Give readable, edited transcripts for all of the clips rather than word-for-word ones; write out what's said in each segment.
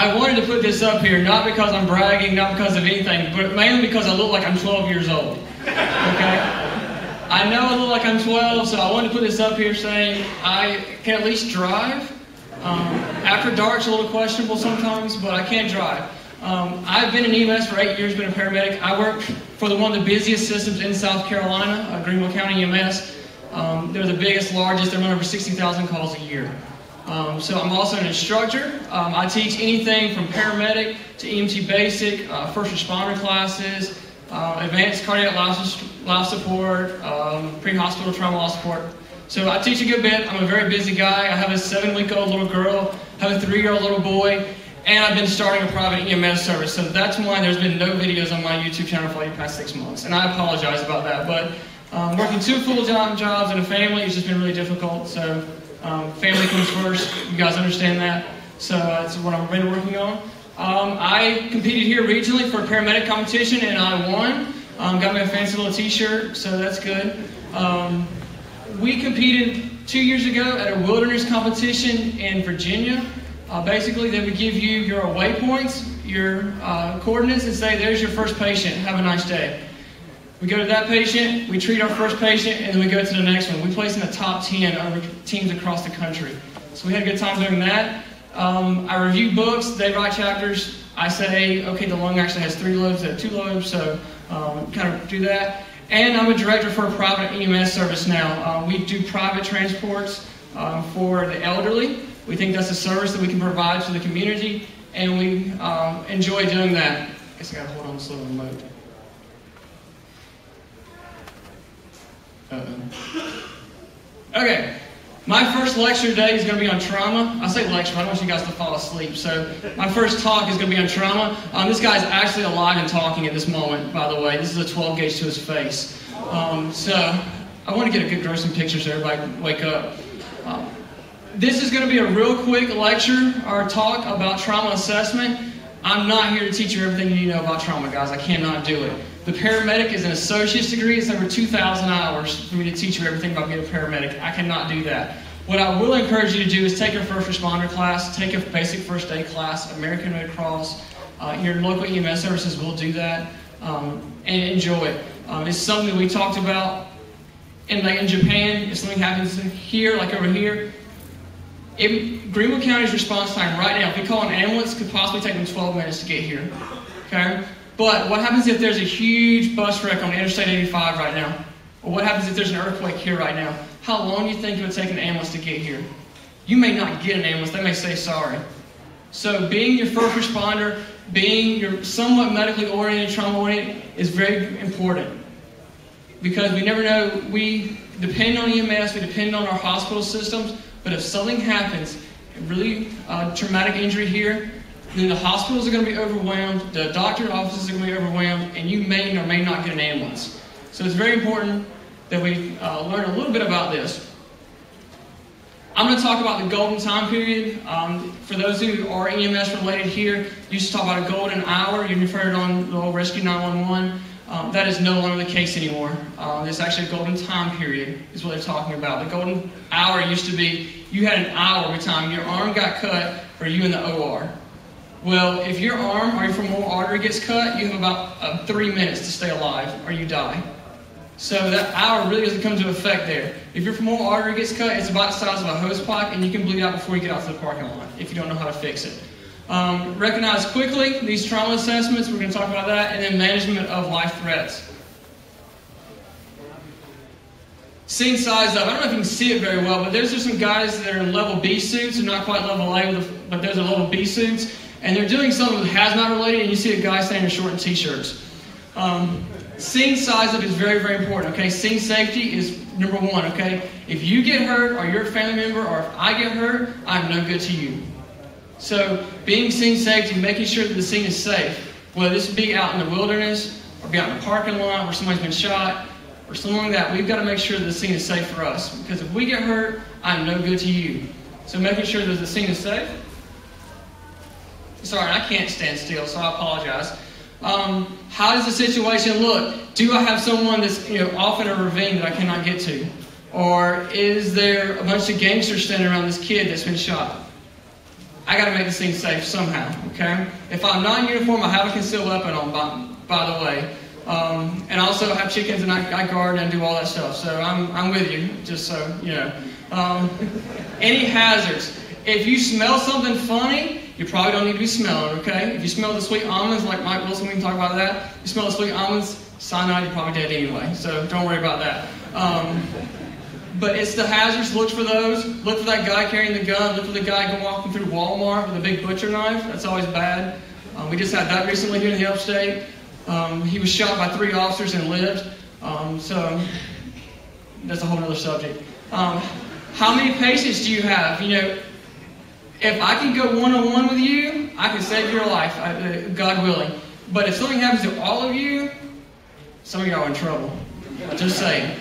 I wanted to put this up here, not because I'm bragging, not because of anything, but mainly because I look like I'm 12 years old. Okay? I know I look like I'm 12, so I wanted to put this up here saying I can at least drive. After dark's a little questionable sometimes, but I can drive. I've been in EMS for 8 years, been a paramedic. I work for one of the busiest systems in South Carolina, Greenville County EMS. They're the biggest, largest. They run over 60,000 calls a year. So I'm also an instructor. I teach anything from paramedic to EMT basic, first responder classes, advanced cardiac life support, pre-hospital trauma life support. So I teach a good bit. I'm a very busy guy. I have a 7-week-old little girl, I have a 3-year-old little boy, and I've been starting a private EMS service. So that's why there's been no videos on my YouTube channel for the past 6 months. And I apologize about that. But working 2 full-time jobs and a family has just been really difficult. So family comes first. You guys understand that. So that's what I've been working on. I competed here regionally for a paramedic competition, and I won. Got me a fancy little t-shirt, so that's good. We competed 2 years ago at a wilderness competition in Virginia. Basically, they would give you your waypoints, your coordinates, and say, there's your first patient, have a nice day. We go to that patient, we treat our first patient, and then we go to the next one. We place in the top 10 over teams across the country. So we had a good time doing that. I review books, they write chapters. I say, okay, the lung actually has 3 lobes, they have 2 lobes, so kind of do that. And I'm a director for a private EMS service now. We do private transports for the elderly. We think that's a service that we can provide to the community, and we enjoy doing that. I guess I gotta hold on this little remote. Okay, my first lecture today is going to be on trauma. I say lecture, I don't want you guys to fall asleep. So my first talk is going to be on trauma. This guy's actually alive and talking at this moment, by the way. This is a 12 gauge to his face. So I want to get a good gruesome picture so everybody can wake up. This is going to be a real quick lecture or talk about trauma assessment. I'm not here to teach you everything you need to know about trauma, guys. I cannot do it. The paramedic is an associate's degree. It's over 2,000 hours for me to teach you everything about being a paramedic. I cannot do that. What I will encourage you to do is take a first responder class, take a basic first aid class, American Red Cross. Your local EMS services will do that, and enjoy it. It's something that we talked about in Japan. If something happens here, like over here, Greenville County's response time right now, if we call an ambulance, could possibly take them 12 minutes to get here. Okay? But what happens if there's a huge bus wreck on Interstate 85 right now? Or what happens if there's an earthquake here right now? How long do you think it would take an ambulance to get here? You may not get an ambulance. They may say sorry. So being your first responder, being your somewhat medically oriented, trauma oriented is very important. Because we never know. We depend on EMS. We depend on our hospital systems. But if something happens, a really traumatic injury here, then the hospitals are going to be overwhelmed, the doctor's offices are going to be overwhelmed, and you may or may not get an ambulance. So it's very important that we learn a little bit about this. I'm going to talk about the golden time period. For those who are EMS related here, you used to talk about a golden hour. You've heard it on the old Rescue 911. That is no longer the case anymore. It's actually a golden time period is what they're talking about. The golden hour used to be you had an hour every time your arm got cut or you in the OR. Well, if your arm or your femoral artery gets cut, you have about 3 minutes to stay alive or you die. So that hour really doesn't come into effect there. If your femoral artery gets cut, it's about the size of a hose pipe and you can bleed out before you get out to the parking lot if you don't know how to fix it. Recognize quickly these trauma assessments, we're going to talk about that, and then management of life threats. Scene size up. I don't know if you can see it very well, but there's just some guys that are in level B suits. They're not quite level A, but those are level B suits. And they're doing something with hazmat related, and you see a guy standing in short t-shirts. Scene size up is very, very important, okay? Scene safety is number 1, okay? If you get hurt, or you're a family member, or if I get hurt, I'm no good to you. So being scene safety, making sure that the scene is safe, whether this be out in the wilderness, or be out in a parking lot where somebody's been shot, or something like that, we've got to make sure that the scene is safe for us. Because if we get hurt, I'm no good to you. So making sure that the scene is safe. Sorry, I can't stand still, so I apologize. How does the situation look? Do I have someone that's off in a ravine that I cannot get to? Or is there a bunch of gangsters standing around this kid that's been shot? I got to make this thing safe somehow, okay? If I'm not in uniform, I have a concealed weapon on, by the way. And I also have chickens, and I garden and do all that stuff. So I'm with you, just so you know. Any hazards? If you smell something funny, you probably don't need to be smelling, okay? If you smell the sweet almonds, like Mike Wilson, we can talk about that. You smell the sweet almonds, cyanide, you're probably dead anyway. So don't worry about that. But it's the hazards. Look for those. Look for that guy carrying the gun. Look for the guy going walking through Walmart with a big butcher knife. That's always bad. We just had that recently here in the upstate. He was shot by 3 officers and lived. So that's a whole other subject. How many patients do you have? You know, if I can go one-on-one with you, I can save your life, God willing. But if something happens to all of you, some of y'all are in trouble. Just saying.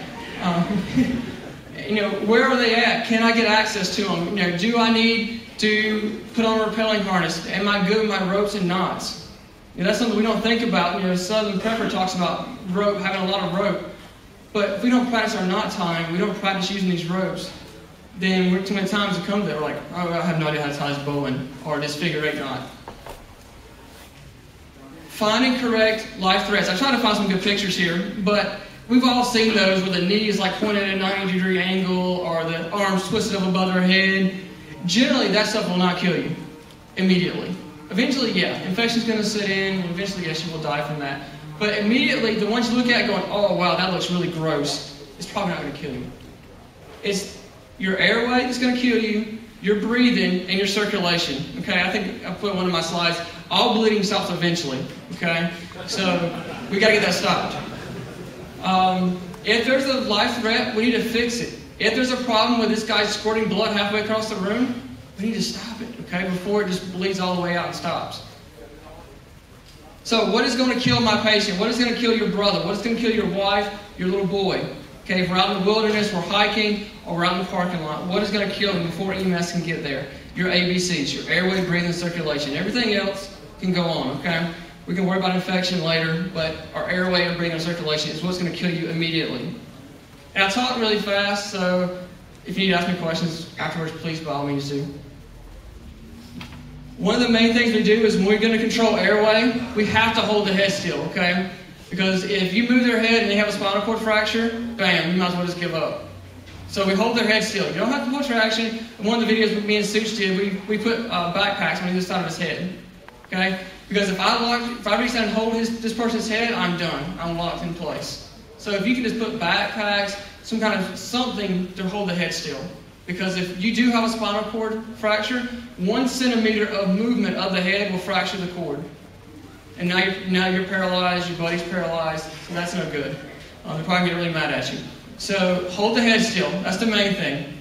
You know, where are they at? Can I get access to them? You know, do I need to put on a rappelling harness? Am I good with my ropes and knots? You know, that's something we don't think about. You know, Southern Prepper talks about rope, having a lot of rope. But if we don't practice our knot tying, we don't practice using these ropes, then we're too many times to come to that, we're like, oh, I have no idea how to tie this bowline or this figure-8 knot. Find and correct life threats. I try to find some good pictures here, but we've all seen those where the knee is like pointed at a 90-degree angle or the arms twisted up above their head. Generally, that stuff will not kill you immediately. Eventually, yeah, infection's going to set in, and eventually, yes, you will die from that. But immediately, the ones you look at going, oh, wow, that looks really gross, it's probably not going to kill you. It's your airway that's going to kill you, your breathing, and your circulation. Okay, I think I put one of my slides. All bleeding stops eventually. Okay, so we got to get that stopped. If there's a life threat, we need to fix it. If there's a problem with this guy squirting blood halfway across the room, we need to stop it. Okay, before it just bleeds all the way out and stops. So, what is going to kill my patient? What is going to kill your brother? What is going to kill your wife, your little boy? Okay, if we're out in the wilderness, we're hiking, or we're out in the parking lot, what is going to kill them before EMS can get there? Your ABCs, your airway, breathing, circulation. Everything else can go on, okay? We can worry about infection later, but our airway, breathing, and circulation is what's going to kill you immediately. And I talk really fast, so if you need to ask me questions afterwards, please, by all means, do. One of the main things we do is when we're going to control airway, we have to hold the head still, okay? Because if you move their head and they have a spinal cord fracture, bam, you might as well just give up. So we hold their head still. You don't have to pull traction. In one of the videos me and Such did, we put backpacks on either side of his head, okay? Because if I reach down and hold this person's head, I'm done. I'm locked in place. So if you can just put backpacks, some kind of something to hold the head still. Because if you do have a spinal cord fracture, 1 centimeter of movement of the head will fracture the cord. And now you're paralyzed, your body's paralyzed, so that's no good. They're probably going to get really mad at you. So hold the head still. That's the main thing.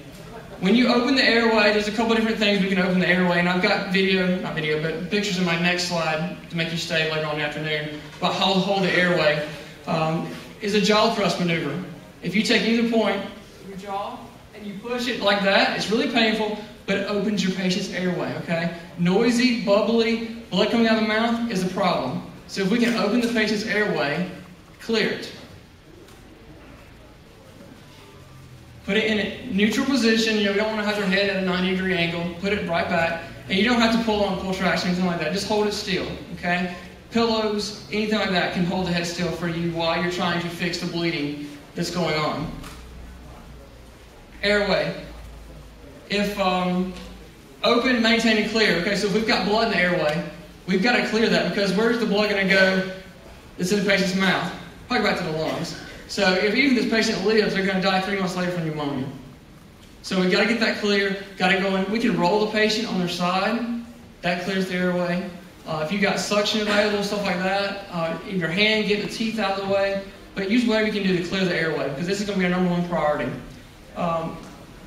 When you open the airway, there's a couple of different things we can open the airway, and I've got but pictures in my next slide to make you stay later on in the afternoon. But how to hold the airway is a jaw thrust maneuver. If you take either point of your jaw and you push it like that, it's really painful, but it opens your patient's airway, okay? Noisy, bubbly, blood coming out of the mouth is a problem. So if we can open the patient's airway, clear it. Put it in a neutral position. You know, we don't want to have your head at a 90-degree angle. Put it right back. And you don't have to pull traction, anything like that. Just hold it still, okay? Pillows, anything like that can hold the head still for you while you're trying to fix the bleeding that's going on. Airway. If open, maintain, and clear. Okay, so if we've got blood in the airway, we've got to clear that because where's the blood going to go that's in the patient's mouth? Probably back to the lungs. So if even this patient lives, they're going to die 3 months later from pneumonia. So we've got to get that clear, got to go in. We can roll the patient on their side. That clears the airway. If you've got suction available, stuff like that, in your hand, get the teeth out of the way. But use whatever you can do to clear the airway because this is going to be our #1 priority.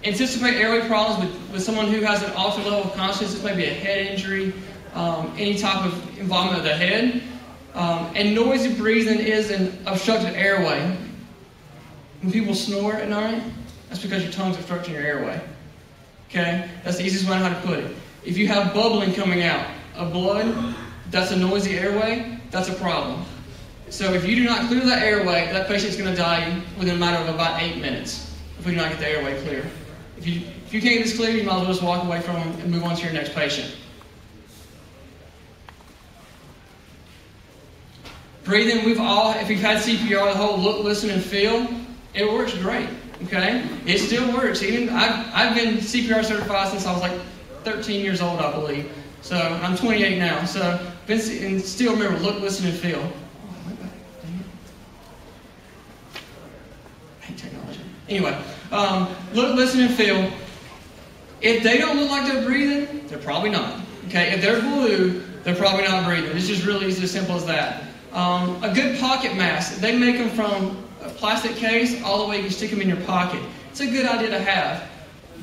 Anticipate airway problems with someone who has an altered level of consciousness. This may be a head injury, any type of involvement of the head. And noisy breathing is an obstructed airway. When people snore at night, that's because your tongue's obstructing your airway. Okay? That's the easiest way how to put it. If you have bubbling coming out of blood, that's a noisy airway, that's a problem. So if you do not clear that airway, that patient's going to die within a matter of about 8 minutes if we do not get the airway clear. If you can't get this clear, you might as well just walk away from them and move on to your next patient. Breathing, if we've had CPR, the whole look, listen, and feel, it works great. Okay? It still works. Even I've been CPR certified since I was like 13 years old, I believe. So I'm 28 now. So and still remember, look, listen, and feel. I hate technology. Anyway, look, listen, and feel. If they don't look like they're breathing, they're probably not. Okay? If they're blue, they're probably not breathing. It's just really as simple as that. A good pocket mask, they make them from a plastic case all the way you can stick them in your pocket. It's a good idea to have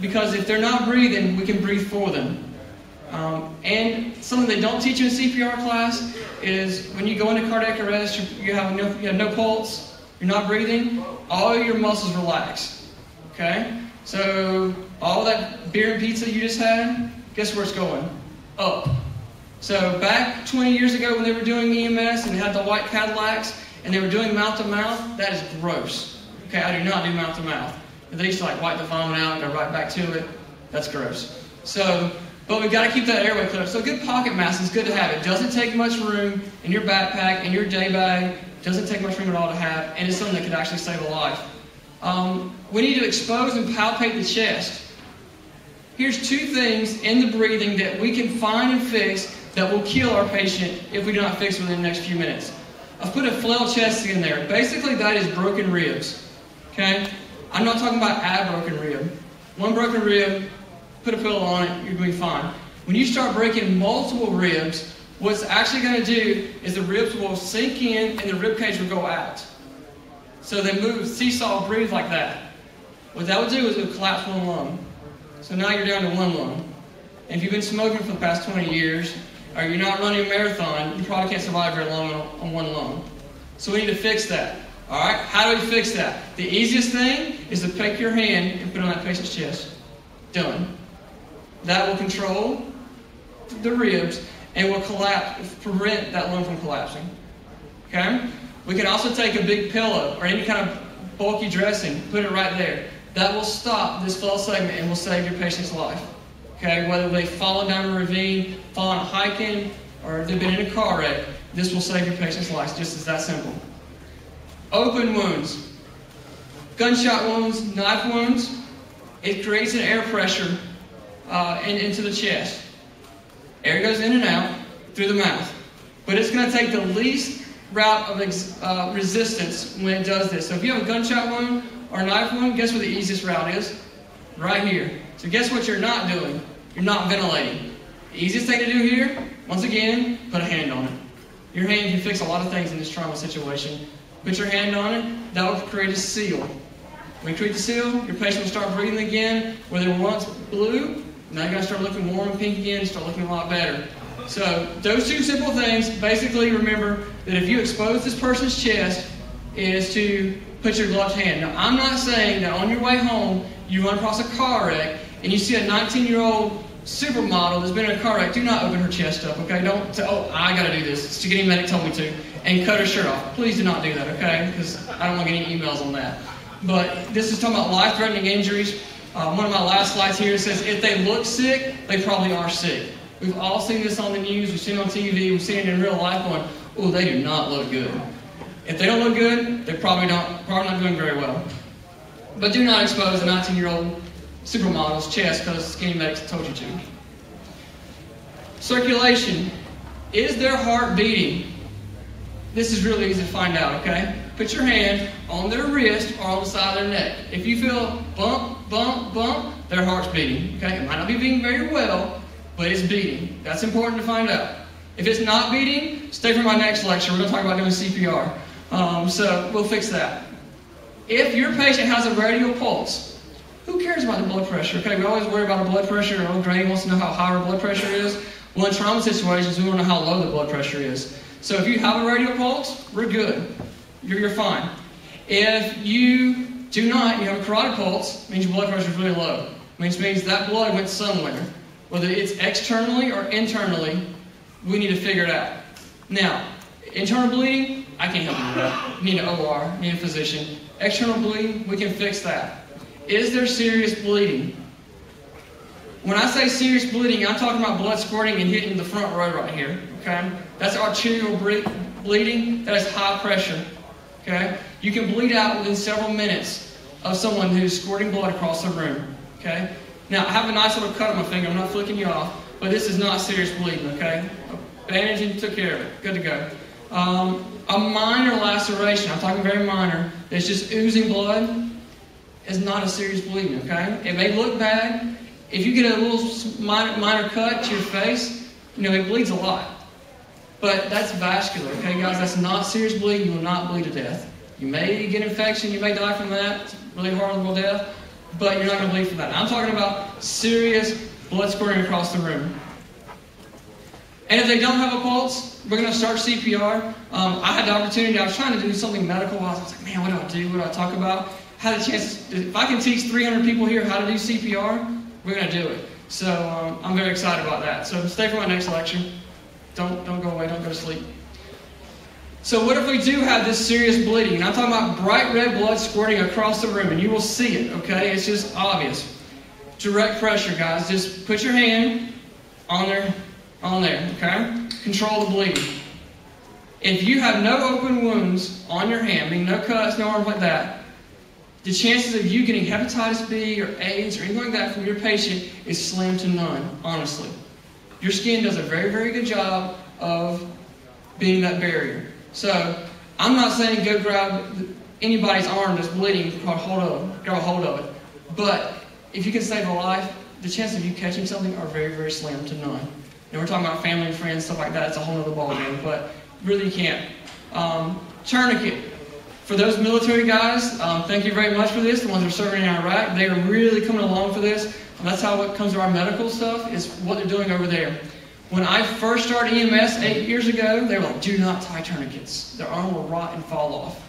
because if they're not breathing, we can breathe for them. And something they don't teach you in CPR class is when you go into cardiac arrest, you have no pulse, you're not breathing, all your muscles relax. Okay? So all that beer and pizza you just had, guess where it's going? Up. So back 20 years ago when they were doing EMS and they had the white Cadillacs and they were doing mouth-to-mouth, that is gross. Okay, I do not do mouth-to-mouth. They used to wipe the vomit out and go right back to it. That's gross. So, but we've got to keep that airway clear. So a good pocket mask is good to have. It doesn't take much room in your backpack, in your day bag. It doesn't take much room at all to have, and it's something that could actually save a life. We need to expose and palpate the chest. Here's two things in the breathing that we can find and fix that will kill our patient if we do not fix it within the next few minutes. I've put a flail chest in there. Basically, that is broken ribs. Okay? I'm not talking about a broken rib. One broken rib, put a pillow on it, you're going to be fine. When you start breaking multiple ribs, what's actually going to do is the ribs will sink in and the rib cage will go out. So they move, seesaw, breathe like that. What that would do is it would collapse one lung. So now you're down to one lung. And if you've been smoking for the past 20 years, or you're not running a marathon, you probably can't survive very long on one lung. So we need to fix that. All right? How do we fix that? The easiest thing is to pick your hand and put it on that patient's chest. Done. That will control the ribs and will prevent that lung from collapsing. Okay? We can also take a big pillow or any kind of bulky dressing, put it right there. That will stop this flail segment and will save your patient's life. Okay? Whether they've fallen down a ravine, fallen hiking, or they've been in a car wreck, this will save your patient's life, just as that simple. Open wounds. Gunshot wounds, knife wounds, it creates an air pressure into the chest. Air goes in and out through the mouth. But it's going to take the least route of resistance when it does this. So if you have a gunshot wound or a knife wound, guess where the easiest route is? Right here. So guess what you're not doing? You're not ventilating. The easiest thing to do here, once again, put a hand on it. Your hand can fix a lot of things in this trauma situation. Put your hand on it, that will create a seal. When you create the seal, your patient will start breathing again. Where they were once blue, now you're going to start looking warm and pink again and start looking a lot better. So those two simple things, basically remember that if you expose this person's chest, is to put your gloved hand. Now I'm not saying that on your way home, you run across a car wreck and you see a 19-year-old supermodel that's been in a car wreck. Do not open her chest up, okay? Don't say, oh, I got to do this. Security medic told me to. And cut her shirt off. Please do not do that, okay? Because I don't want to get any emails on that. But this is talking about life-threatening injuries. One of my last slides here says if they look sick, they probably are sick. We've all seen this on the news. We've seen it on TV. We've seen it in real life going, oh, they do not look good. If they don't look good, they're probably not doing very well. But do not expose a 19-year-old supermodel's chest because skinny medics told you to. Circulation. Is their heart beating? This is really easy to find out, okay? Put your hand on their wrist or on the side of their neck. If you feel bump, bump, bump, their heart's beating, okay? It might not be beating very well, but it's beating. That's important to find out. If it's not beating, stay for my next lecture. We're going to talk about doing CPR. So we'll fix that. If your patient has a radial pulse, who cares about the blood pressure? Okay, we always worry about the blood pressure. And Grady wants to know how high our blood pressure is. Well, in trauma situations, we want to know how low the blood pressure is. So if you have a radial pulse, we're good. You're fine. If you do not, you have a carotid pulse, it means your blood pressure is really low. It means that blood went somewhere. Whether it's externally or internally, we need to figure it out. Now, internal bleeding, I can't help you with that. You need an OR, you need a physician. External bleeding, we can fix that. Is there serious bleeding? When I say serious bleeding, I'm talking about blood squirting and hitting the front row right here. Okay? That's arterial bleeding, that is high pressure. Okay? You can bleed out within several minutes of someone who's squirting blood across the room. Okay? Now, I have a nice little cut on my finger. I'm not flicking you off, but this is not serious bleeding. Okay? Bandage and took care of it. Good to go. A minor laceration, I'm talking very minor, that's just oozing blood, is not a serious bleeding. Okay? It may look bad. If you get a little minor cut to your face, it bleeds a lot. But that's vascular, okay, guys? That's not serious bleeding. You will not bleed to death. You may get infection. You may die from that. It's really horrible death. But you're not going to bleed from that. I'm talking about serious blood squirting across the room. And if they don't have a pulse, we're going to start CPR. I had the opportunity. I was trying to do something medical. I was like, man, what do I do? What do I talk about? Had a chance. If I can teach 300 people here how to do CPR, we're going to do it. So I'm very excited about that. So stay for my next lecture. Don't go away. Don't go to sleep. So what if we do have this serious bleeding? And I'm talking about bright red blood squirting across the room, and you will see it, okay? It's just obvious. Direct pressure, guys. Just put your hand on there, okay? Control the bleeding. If you have no open wounds on your hand, meaning no cuts, no arms like that, the chances of you getting hepatitis B or AIDS or anything like that from your patient is slim to none, honestly. Your skin does a very, very good job of being that barrier. So, I'm not saying go grab anybody's arm that's bleeding, grab a hold of it. But if you can save a life, the chances of you catching something are very, very slim to none. And we're talking about family and friends, stuff like that. It's a whole other ballgame, but really you can't. Tourniquet. For those military guys, thank you very much for this. The ones that are serving in Iraq, they are really coming along for this. And that's how it comes to our medical stuff, is what they're doing over there. When I first started EMS 8 years ago, they were like, do not tie tourniquets. Their arm will rot and fall off.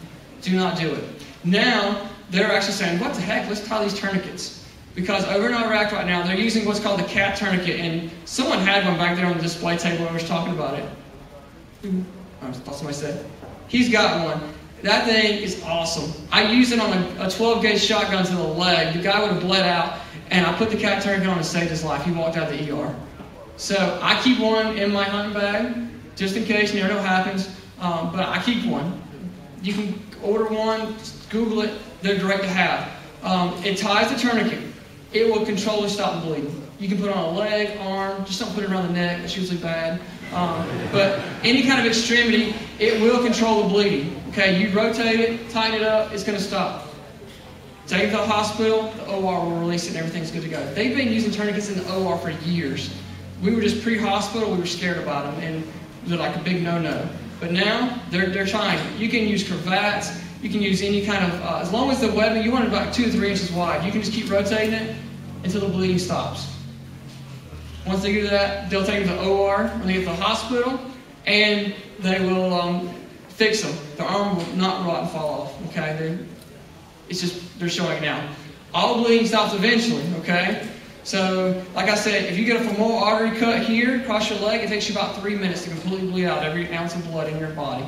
Do not do it. Now, they're actually saying, what the heck, let's tie these tourniquets. Because over in Iraq right now, they're using what's called the CAT tourniquet. And someone had one back there on the display table when we were talking about it. I thought somebody said. He's got one. That thing is awesome. I used it on a 12-gauge shotgun to the leg. The guy would have bled out, and I put the CAT tourniquet on and saved his life. He walked out of the ER. So I keep one in my hunting bag, just in case, you never know what happens. But I keep one. You can order one, just Google it. They're great to have. It ties the tourniquet. It will control and stop the bleeding. You can put it on a leg, arm, just don't put it around the neck. That's usually bad. But any kind of extremity, it will control the bleeding. Okay, you rotate it, tighten it up, it's going to stop. Take it to the hospital, the OR will release it, and everything's good to go. They've been using tourniquets in the OR for years. We were just pre-hospital, we were scared about them, and they're like a big no-no. But now, they're trying. You can use cravats, you can use any kind of, as long as the webbing, you want it about 2 to 3 inches wide. You can just keep rotating it until the bleeding stops. Once they do that, they'll take them to the OR when they get to the hospital, and they will fix them. The arm will not rot and fall off. Okay, they're showing it now. All bleeding stops eventually. Okay, so like I said, if you get a femoral artery cut here across your leg, it takes you about 3 minutes to completely bleed out every ounce of blood in your body.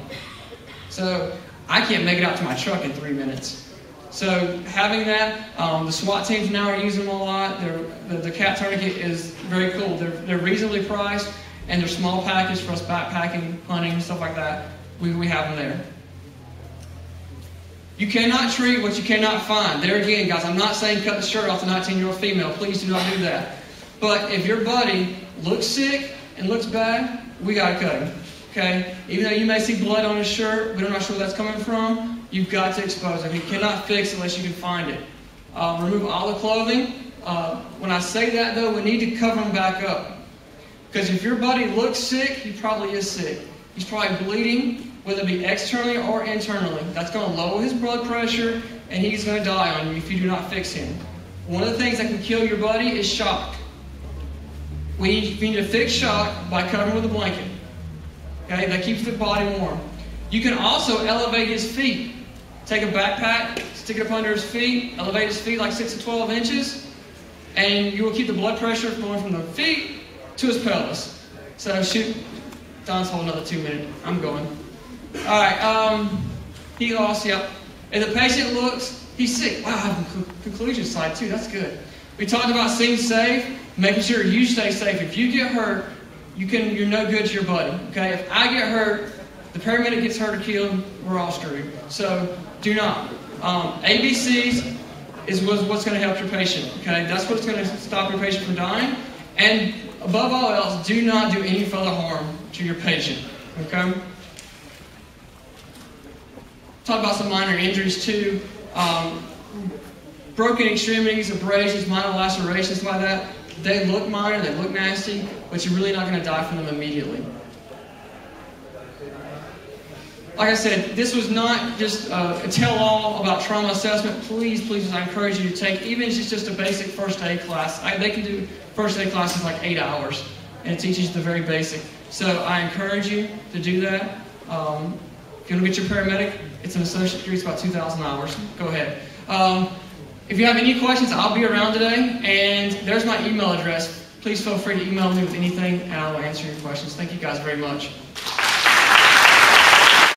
So I can't make it out to my truck in 3 minutes. So having that, the SWAT teams now are using them a lot. The CAT tourniquet is very cool. They're reasonably priced, and they're small package for us backpacking, hunting, stuff like that. We have them there. You cannot treat what you cannot find. There again, guys, I'm not saying cut the shirt off the 19-year-old female. Please do not do that. But if your buddy looks sick and looks bad, we got to cut him. Okay? Even though you may see blood on his shirt, but I'm not sure where that's coming from, you've got to expose him. You cannot fix it unless you can find it. Remove all the clothing. When I say that, though, we need to cover him back up. Because if your buddy looks sick, he probably is sick. He's probably bleeding, whether it be externally or internally. That's going to lower his blood pressure, and he's going to die on you if you do not fix him. One of the things that can kill your buddy is shock. We need to fix shock by covering with a blanket. Okay, that keeps the body warm. You can also elevate his feet. Take a backpack, stick it up under his feet, elevate his feet like 6 to 12 inches, and you will keep the blood pressure going from the feet to his pelvis. So shoot, Don's holding another 2 minutes. I'm going. All right, he lost, yep. If the patient looks, he's sick. Wow, I have a conclusion slide too, that's good. We talked about staying safe, making sure you stay safe. If you get hurt, you're no good to your buddy. Okay, if I get hurt, The paramedic gets hurt or killed, we're all screwed. So do not. ABCs is what's going to help your patient. Okay, that's what's going to stop your patient from dying. And above all else, do not do any further harm to your patient. Okay. Talk about some minor injuries too. Broken extremities, abrasions, minor lacerations like that. They look minor, they look nasty, but you're really not going to die from them immediately. Like I said, this was not just a tell-all about trauma assessment. Please, I encourage you to take, even if it's just a basic first aid class. They can do first aid classes like 8 hours, and it teaches you the very basic. So I encourage you to do that. If you want to get your paramedic, it's an associate degree, it's about 2,000 hours. Go ahead. If you have any questions, I'll be around today, and there's my email address. Please feel free to email me with anything, and I will answer your questions. Thank you guys very much.